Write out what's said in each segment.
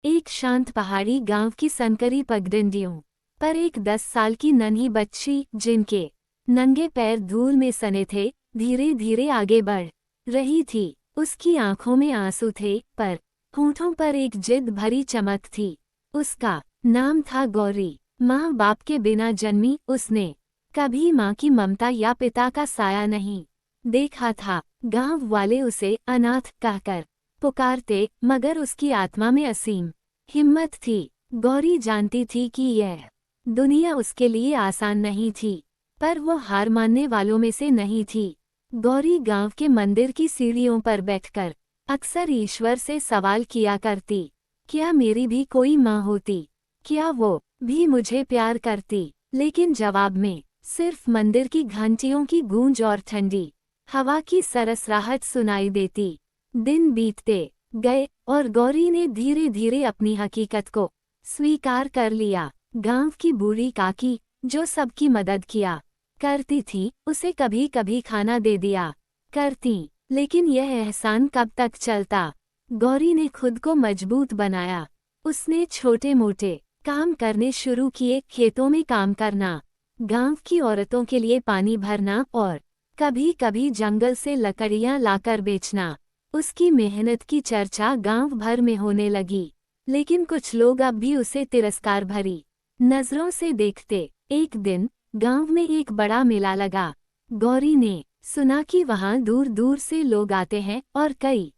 एक शांत पहाड़ी गांव की सनकरी पगडंडियों पर एक 10 साल की नन्ही बच्ची, जिनके नंगे पैर धूल में सने थे, धीरे धीरे आगे बढ़ रही थी। उसकी आंखों में आंसू थे, पर होठों पर एक जिद भरी चमक थी। उसका नाम था गौरी। माँ बाप के बिना जन्मी उसने कभी माँ की ममता या पिता का साया नहीं देखा था। गांव वाले उसे अनाथ कहकर पुकारते, मगर उसकी आत्मा में असीम हिम्मत थी। गौरी जानती थी कि यह दुनिया उसके लिए आसान नहीं थी, पर वो हार मानने वालों में से नहीं थी। गौरी गांव के मंदिर की सीढ़ियों पर बैठकर अक्सर ईश्वर से सवाल किया करती, क्या मेरी भी कोई माँ होती, क्या वो भी मुझे प्यार करती। लेकिन जवाब में सिर्फ मंदिर की घंटियों की गूंज और ठंडी हवा की सरसराहट सुनाई देती। दिन बीतते गए और गौरी ने धीरे धीरे अपनी हकीकत को स्वीकार कर लिया। गांव की बूढ़ी काकी, जो सबकी मदद किया करती थी, उसे कभी कभी खाना दे दिया करती, लेकिन यह एहसान कब तक चलता। गौरी ने खुद को मजबूत बनाया। उसने छोटे मोटे काम करने शुरू किए, खेतों में काम करना, गांव की औरतों के लिए पानी भरना और कभी कभी जंगल से लकड़ियां लाकर बेचना। उसकी मेहनत की चर्चा गांव भर में होने लगी, लेकिन कुछ लोग अब भी उसे तिरस्कार भरी नजरों से देखते। एक दिन गांव में एक बड़ा मेला लगा। गौरी ने सुना कि वहां दूर दूर से लोग आते हैं और कई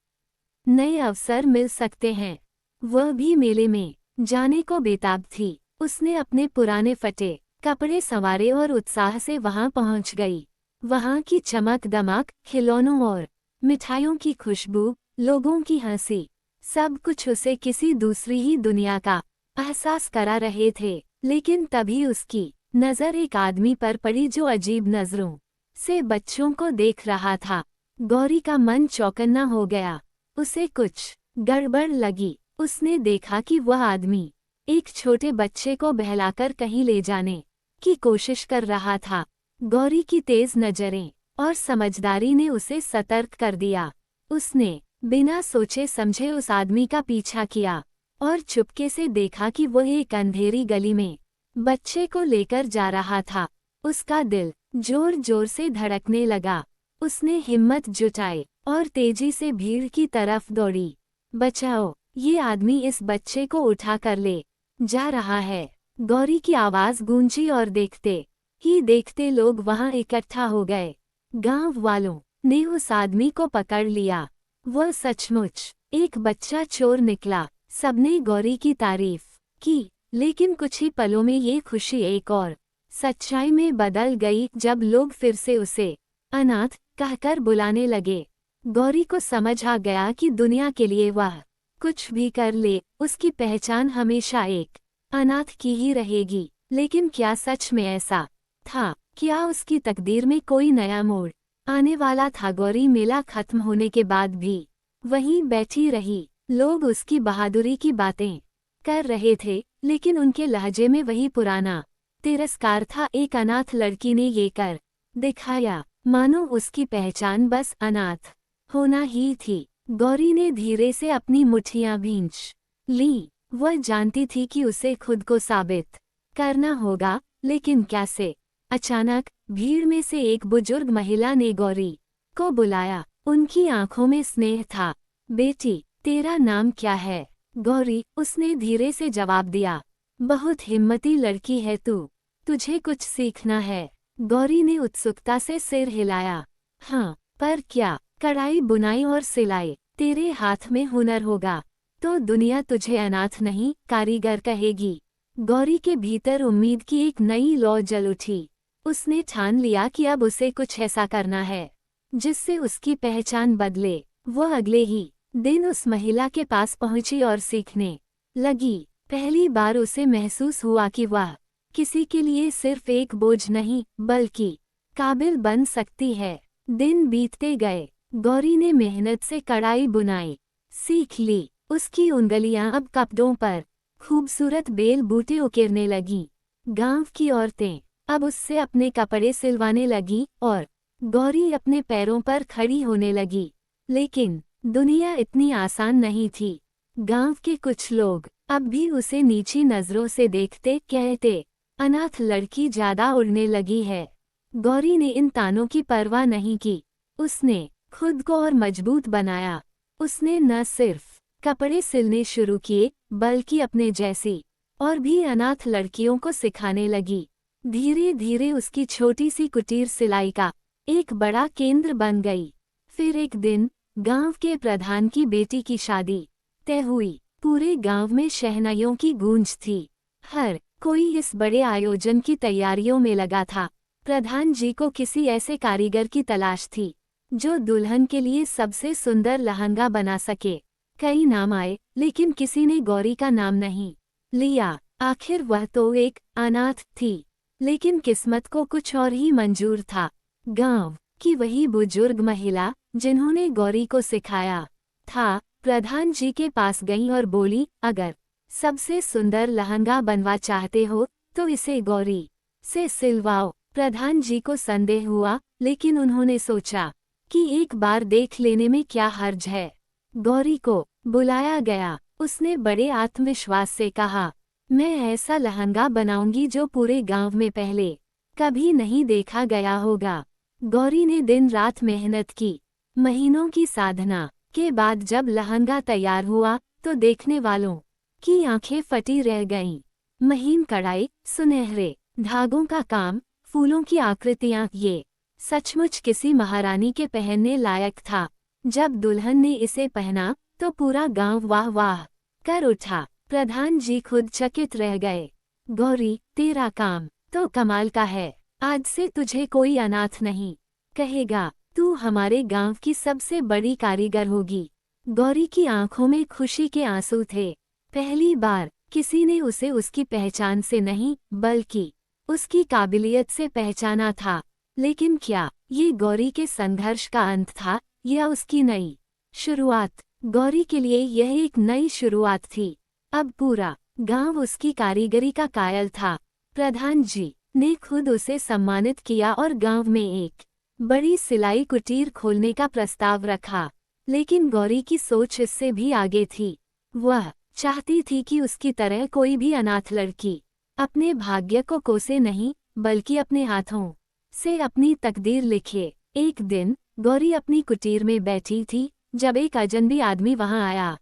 नए अवसर मिल सकते हैं। वह भी मेले में जाने को बेताब थी। उसने अपने पुराने फटे कपड़े संवारे और उत्साह से वहां पहुंच गई। वहां की चमक दमक, खिलौनों और मिठाइयों की खुशबू, लोगों की हंसी, सब कुछ उसे किसी दूसरी ही दुनिया का एहसास करा रहे थे। लेकिन तभी उसकी नजर एक आदमी पर पड़ी जो अजीब नजरों से बच्चों को देख रहा था। गौरी का मन चौकन्ना हो गया। उसे कुछ गड़बड़ लगी। उसने देखा कि वह आदमी एक छोटे बच्चे को बहलाकर कहीं ले जाने की कोशिश कर रहा था। गौरी की तेज नजरें और समझदारी ने उसे सतर्क कर दिया। उसने बिना सोचे समझे उस आदमी का पीछा किया और चुपके से देखा कि वह एक अंधेरी गली में बच्चे को लेकर जा रहा था। उसका दिल जोर जोर से धड़कने लगा। उसने हिम्मत जुटाई और तेजी से भीड़ की तरफ दौड़ी। बचाओ, ये आदमी इस बच्चे को उठा कर ले जा रहा है। गौरी की आवाज गूंजी और देखते ही देखते लोग वहां इकट्ठा हो गए। गांव वालों ने उस आदमी को पकड़ लिया। वह सचमुच एक बच्चा चोर निकला। सबने गौरी की तारीफ की, लेकिन कुछ ही पलों में ये खुशी एक और सच्चाई में बदल गई जब लोग फिर से उसे अनाथ कहकर बुलाने लगे। गौरी को समझ आ गया कि दुनिया के लिए वह कुछ भी कर ले, उसकी पहचान हमेशा एक अनाथ की ही रहेगी। लेकिन क्या सच में ऐसा था? क्या उसकी तकदीर में कोई नया मोड़ आने वाला था? गौरी मेला खत्म होने के बाद भी वहीं बैठी रही। लोग उसकी बहादुरी की बातें कर रहे थे, लेकिन उनके लहजे में वही पुराना तिरस्कार था। एक अनाथ लड़की ने ये कर दिखाया, मानो उसकी पहचान बस अनाथ होना ही थी। गौरी ने धीरे से अपनी मुट्ठियां भींच ली। वह जानती थी कि उसे खुद को साबित करना होगा, लेकिन कैसे? अचानक भीड़ में से एक बुजुर्ग महिला ने गौरी को बुलाया। उनकी आंखों में स्नेह था। बेटी, तेरा नाम क्या है? गौरी, उसने धीरे से जवाब दिया। बहुत हिम्मती लड़की है तू, तुझे कुछ सीखना है। गौरी ने उत्सुकता से सिर हिलाया। हाँ, पर क्या? कढ़ाई, बुनाई और सिलाई। तेरे हाथ में हुनर होगा तो दुनिया तुझे अनाथ नहीं, कारीगर कहेगी। गौरी के भीतर उम्मीद की एक नई लौ जल उठी। उसने ठान लिया कि अब उसे कुछ ऐसा करना है जिससे उसकी पहचान बदले। वह अगले ही दिन उस महिला के पास पहुंची और सीखने लगी। पहली बार उसे महसूस हुआ कि वह किसी के लिए सिर्फ एक बोझ नहीं, बल्कि काबिल बन सकती है। दिन बीतते गए। गौरी ने मेहनत से कढ़ाई बुनाई सीख ली। उसकी उंगलियां अब कपड़ों पर खूबसूरत बेल बूटे उकेरने लगीं। गांव की औरतें अब उससे अपने कपड़े सिलवाने लगी और गौरी अपने पैरों पर खड़ी होने लगी। लेकिन दुनिया इतनी आसान नहीं थी। गांव के कुछ लोग अब भी उसे नीची नजरों से देखते, कहते अनाथ लड़की ज्यादा उड़ने लगी है। गौरी ने इन तानों की परवाह नहीं की। उसने खुद को और मजबूत बनाया। उसने न सिर्फ कपड़े सिलने शुरू किए बल्कि अपने जैसी और भी अनाथ लड़कियों को सिखाने लगी। धीरे धीरे उसकी छोटी सी कुटीर सिलाई का एक बड़ा केंद्र बन गई। फिर एक दिन गांव के प्रधान की बेटी की शादी तय हुई। पूरे गांव में शहनाइयों की गूंज थी। हर कोई इस बड़े आयोजन की तैयारियों में लगा था। प्रधान जी को किसी ऐसे कारीगर की तलाश थी जो दुल्हन के लिए सबसे सुंदर लहंगा बना सके। कई नाम आए लेकिन किसी ने गौरी का नाम नहीं लिया। आखिर वह तो एक अनाथ थी, लेकिन किस्मत को कुछ और ही मंजूर था। गांव की वही बुजुर्ग महिला जिन्होंने गौरी को सिखाया था, प्रधान जी के पास गई और बोली, अगर सबसे सुंदर लहंगा बनवा चाहते हो तो इसे गौरी से सिलवाओ। प्रधान जी को संदेह हुआ, लेकिन उन्होंने सोचा कि एक बार देख लेने में क्या हर्ज है। गौरी को बुलाया गया। उसने बड़े आत्मविश्वास से कहा, मैं ऐसा लहंगा बनाऊंगी जो पूरे गांव में पहले कभी नहीं देखा गया होगा। गौरी ने दिन रात मेहनत की। महीनों की साधना के बाद जब लहंगा तैयार हुआ तो देखने वालों की आंखें फटी रह गईं। महीन कढ़ाई, सुनहरे धागों का काम, फूलों की आकृतियां, ये सचमुच किसी महारानी के पहनने लायक था। जब दुल्हन ने इसे पहना तो पूरा गांव वाह वाह कर उठा। प्रधान जी खुद चकित रह गए। गौरी, तेरा काम तो कमाल का है। आज से तुझे कोई अनाथ नहीं कहेगा। तू हमारे गांव की सबसे बड़ी कारीगर होगी। गौरी की आंखों में खुशी के आंसू थे। पहली बार किसी ने उसे उसकी पहचान से नहीं बल्कि उसकी काबिलियत से पहचाना था। लेकिन क्या ये गौरी के संघर्ष का अंत था या उसकी नई शुरुआत? गौरी के लिए यह एक नई शुरुआत थी। अब पूरा गांव उसकी कारीगरी का कायल था। प्रधान जी ने खुद उसे सम्मानित किया और गांव में एक बड़ी सिलाई कुटीर खोलने का प्रस्ताव रखा। लेकिन गौरी की सोच इससे भी आगे थी। वह चाहती थी कि उसकी तरह कोई भी अनाथ लड़की अपने भाग्य को कोसे नहीं बल्कि अपने हाथों से अपनी तकदीर लिखे। एक दिन गौरी अपनी कुटीर में बैठी थी जब एक अजनबी आदमी वहां आया।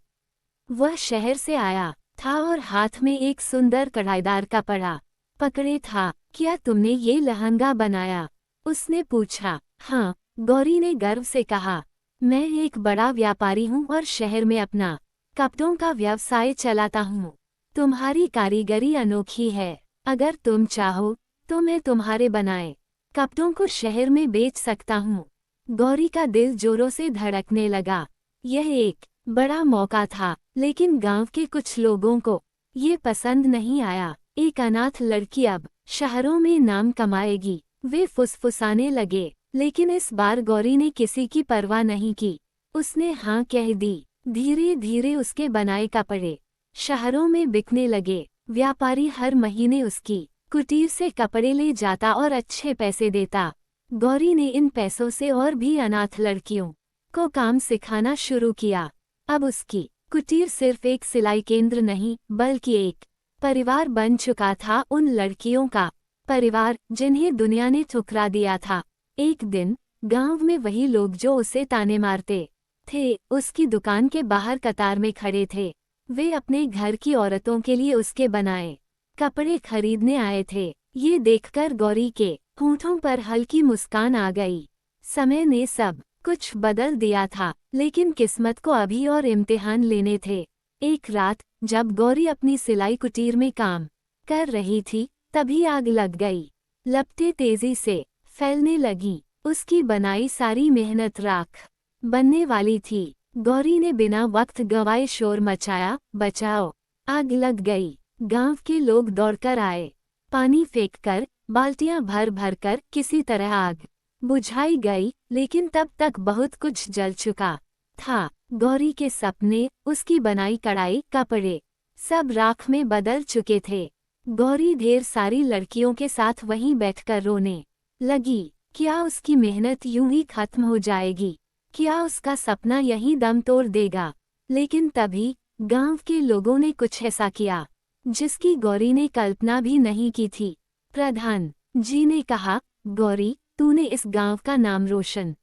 वह शहर से आया था और हाथ में एक सुंदर कढ़ाईदार कपड़ा पकड़े था। क्या तुमने ये लहंगा बनाया? उसने पूछा। हाँ, गौरी ने गर्व से कहा। मैं एक बड़ा व्यापारी हूँ और शहर में अपना कपड़ों का व्यवसाय चलाता हूँ। तुम्हारी कारीगरी अनोखी है। अगर तुम चाहो तो मैं तुम्हारे बनाए कपड़ों को शहर में बेच सकता हूँ। गौरी का दिल जोरों से धड़कने लगा। यह एक बड़ा मौका था, लेकिन गांव के कुछ लोगों को ये पसंद नहीं आया। एक अनाथ लड़की अब शहरों में नाम कमाएगी, वे फुसफुसाने लगे। लेकिन इस बार गौरी ने किसी की परवाह नहीं की। उसने हाँ कह दी। धीरे धीरे उसके बनाए कपड़े शहरों में बिकने लगे। व्यापारी हर महीने उसकी कुटीर से कपड़े ले जाता और अच्छे पैसे देता। गौरी ने इन पैसों से और भी अनाथ लड़कियों को काम सिखाना शुरू किया। अब उसकी कुटीर सिर्फ एक सिलाई केंद्र नहीं बल्कि एक परिवार बन चुका था। उन लड़कियों का परिवार जिन्हें दुनिया ने ठुकरा दिया था। एक दिन गांव में वही लोग जो उसे ताने मारते थे उसकी दुकान के बाहर कतार में खड़े थे। वे अपने घर की औरतों के लिए उसके बनाए कपड़े खरीदने आए थे। ये देखकर गौरी के होठों पर हल्की मुस्कान आ गई। समय ने सब कुछ बदल दिया था, लेकिन किस्मत को अभी और इम्तिहान लेने थे। एक रात जब गौरी अपनी सिलाई कुटीर में काम कर रही थी, तभी आग लग गई। लपटें तेजी से फैलने लगी। उसकी बनाई सारी मेहनत राख बनने वाली थी। गौरी ने बिना वक्त गवाए शोर मचाया, बचाओ, आग लग गई। गांव के लोग दौड़कर आए। पानी फेंककर, बाल्टियां भर भर कर किसी तरह आग बुझाई गई, लेकिन तब तक बहुत कुछ जल चुका था। गौरी के सपने, उसकी बनाई कढ़ाई, कपड़े सब राख में बदल चुके थे। गौरी ढेर सारी लड़कियों के साथ वहीं बैठकर रोने लगी। क्या उसकी मेहनत यूं ही खत्म हो जाएगी? क्या उसका सपना यहीं दम तोड़ देगा? लेकिन तभी गांव के लोगों ने कुछ ऐसा किया जिसकी गौरी ने कल्पना भी नहीं की थी। प्रधान जी ने कहा, गौरी, तूने इस गांव का नाम रोशन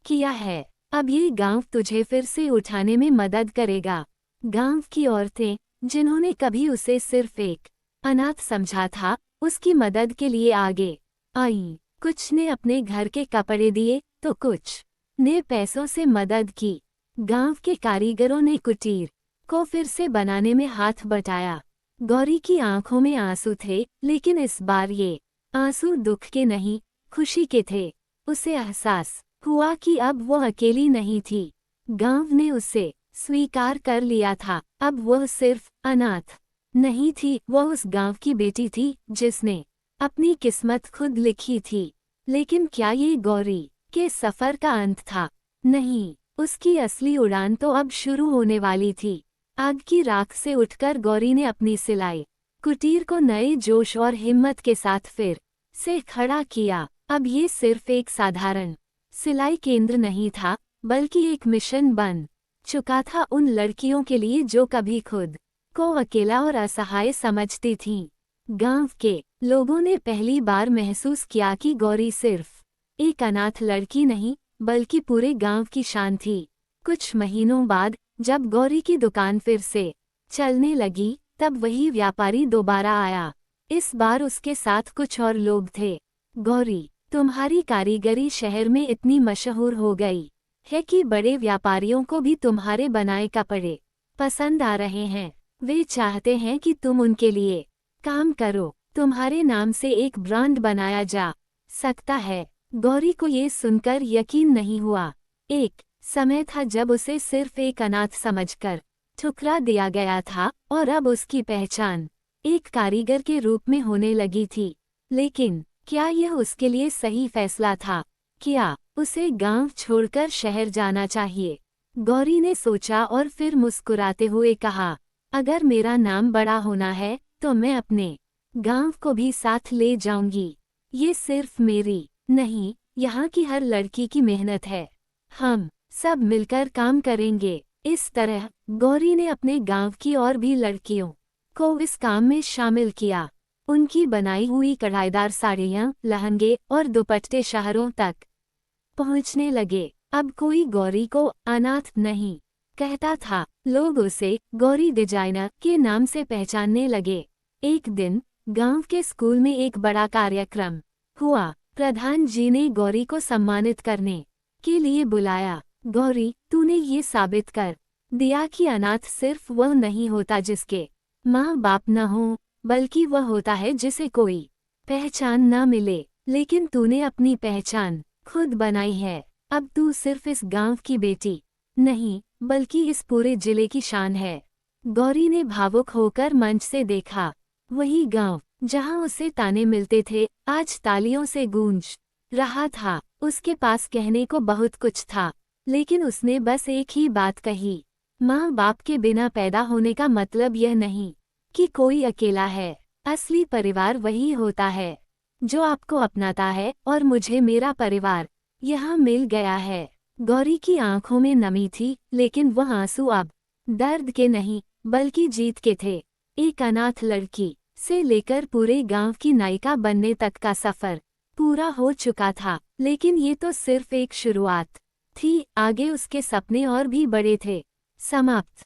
किया है। अब ये गांव तुझे फिर से उठाने में मदद करेगा। गांव की औरतें, जिन्होंने कभी उसे सिर्फ एक अनाथ समझा था, उसकी मदद के लिए आगे आईं। कुछ ने अपने घर के कपड़े दिए तो कुछ ने पैसों से मदद की। गांव के कारीगरों ने कुटीर को फिर से बनाने में हाथ बटाया। गौरी की आंखों में आंसू थे, लेकिन इस बार ये आंसू दुख के नहीं, खुशी के थे। उसे एहसास हुआ कि अब वह अकेली नहीं थी। गांव ने उसे स्वीकार कर लिया था। अब वह सिर्फ अनाथ नहीं थी, वह उस गांव की बेटी थी जिसने अपनी किस्मत खुद लिखी थी। लेकिन क्या ये गौरी के सफर का अंत था? नहीं, उसकी असली उड़ान तो अब शुरू होने वाली थी। आग की राख से उठकर गौरी ने अपनी सिलाई कुटीर को नए जोश और हिम्मत के साथ फिर से खड़ा किया। अब ये सिर्फ एक साधारण सिलाई केंद्र नहीं था, बल्कि एक मिशन बन चुका था उन लड़कियों के लिए जो कभी खुद को अकेला और असहाय समझती थीं। गांव के लोगों ने पहली बार महसूस किया कि गौरी सिर्फ एक अनाथ लड़की नहीं, बल्कि पूरे गांव की शान थी। कुछ महीनों बाद जब गौरी की दुकान फिर से चलने लगी, तब वही व्यापारी दोबारा आया। इस बार उसके साथ कुछ और लोग थे। गौरी, तुम्हारी कारीगरी शहर में इतनी मशहूर हो गई है कि बड़े व्यापारियों को भी तुम्हारे बनाए कपड़े पसंद आ रहे हैं। वे चाहते हैं कि तुम उनके लिए काम करो। तुम्हारे नाम से एक ब्रांड बनाया जा सकता है। गौरी को ये सुनकर यकीन नहीं हुआ। एक समय था जब उसे सिर्फ एक अनाथ समझकर ठुकरा दिया गया था, और अब उसकी पहचान एक कारीगर के रूप में होने लगी थी। लेकिन क्या यह उसके लिए सही फैसला था? क्या उसे गांव छोड़कर शहर जाना चाहिए? गौरी ने सोचा और फिर मुस्कुराते हुए कहा, अगर मेरा नाम बड़ा होना है तो मैं अपने गांव को भी साथ ले जाऊंगी। ये सिर्फ मेरी नहीं, यहाँ की हर लड़की की मेहनत है। हम सब मिलकर काम करेंगे। इस तरह गौरी ने अपने गांव की और भी लड़कियों को इस काम में शामिल किया। उनकी बनाई हुई कढ़ाईदार साड़ियाँ, लहंगे और दुपट्टे शहरों तक पहुँचने लगे। अब कोई गौरी को अनाथ नहीं कहता था। लोग उसे गौरी डिजाइनर के नाम से पहचानने लगे। एक दिन गांव के स्कूल में एक बड़ा कार्यक्रम हुआ। प्रधान जी ने गौरी को सम्मानित करने के लिए बुलाया। गौरी, तूने ये साबित कर दिया कि अनाथ सिर्फ वह नहीं होता जिसके माँ बाप न हो, बल्कि वह होता है जिसे कोई पहचान न मिले। लेकिन तूने अपनी पहचान खुद बनाई है। अब तू सिर्फ इस गांव की बेटी नहीं, बल्कि इस पूरे जिले की शान है। गौरी ने भावुक होकर मंच से देखा। वही गांव जहां उसे ताने मिलते थे, आज तालियों से गूंज रहा था। उसके पास कहने को बहुत कुछ था, लेकिन उसने बस एक ही बात कही, माँ बाप के बिना पैदा होने का मतलब यह नहीं कि कोई अकेला है। असली परिवार वही होता है जो आपको अपनाता है, और मुझे मेरा परिवार यहाँ मिल गया है। गौरी की आंखों में नमी थी, लेकिन वह आंसू अब दर्द के नहीं, बल्कि जीत के थे। एक अनाथ लड़की से लेकर पूरे गांव की नायिका बनने तक का सफर पूरा हो चुका था। लेकिन ये तो सिर्फ एक शुरुआत थी। आगे उसके सपने और भी बड़े थे। समाप्त।